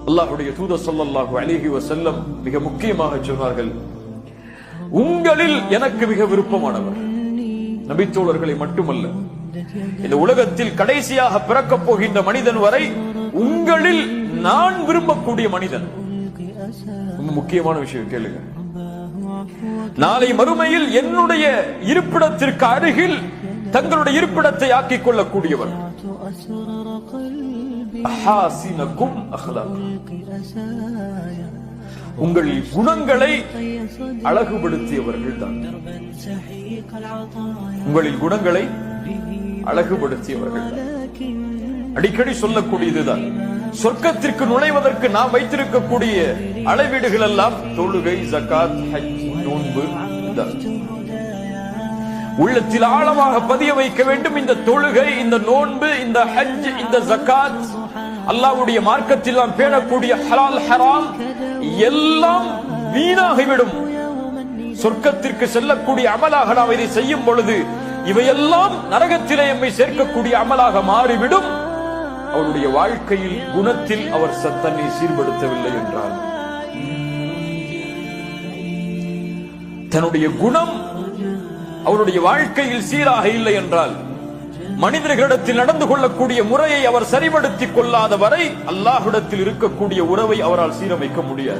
அல்லாஹ்வுடைய தூதர் ஸல்லல்லாஹு அலைஹி வஸல்லம் மிக முக்கியமாக சொன்னார்கள், உங்களில் எனக்கு மிக விருப்பமானவர் நபித்தோழர்களை மட்டுமல்ல, இந்த உலகத்தில் கடைசியாக பிறக்கப் போகின்ற மனிதன் வரை உங்களில் நான் விரும்பக்கூடிய மனிதன். முக்கியமான விஷயம் கேளுங்க. நாளை மறுமையில் என்னுடைய இருப்பிடத்திற்கு அருகில் தங்களுடைய இருப்பிடத்தை ஆக்கிக் கொள்ளக்கூடியவர். உங்கள் குணங்களை அழகுபடுத்தியவர்கள் தான். உங்களில் குணங்களை அழகுபடுத்தியவர்கள் தான். அடிக்கடி சொல்லக்கூடியதுதான். சொர்க்கத்திற்கு நுழைவதற்கு நாம் வைத்திருக்கக்கூடிய அளவீடுகள் எல்லாம் தொழுகை, ஜகாத், ஹஜ், நோன்பு. உள்ளத்தில் ஆழமாக பதிய வைக்க வேண்டும். இந்த தொழுகை, இந்த நோன்பு, இந்த ஹஜ், இந்த ஜகாத், அல்லாஹ்வுடைய மார்க்கத்தில் நாம் பேணக்கூடிய ஹலால் ஹராம் எல்லாம் வீணாகிவிடும். சொர்க்கத்திற்கு செல்லக்கூடிய அமலாக நாம் இதை செய்யும் பொழுது இவையெல்லாம் நரகத்திலே எம்மை சேர்க்கக்கூடிய அமலாக மாறிவிடும். அவருடைய வாழ்க்கையில் குணத்தில் அவர் தன்னை சீர்படுத்தவில்லை என்றால், தன்னுடைய குணம் அவருடைய வாழ்க்கையில் சீராக இல்லை என்றால், மனிதர்களிடத்தில் நடந்து கொள்ளக்கூடிய முறையை அவர் சரிபடுத்திக் கொள்ளாத வரை அல்லாஹ்விடத்தில் இருக்கக்கூடிய உறவை அவரால் சீரமைக்க முடியாது.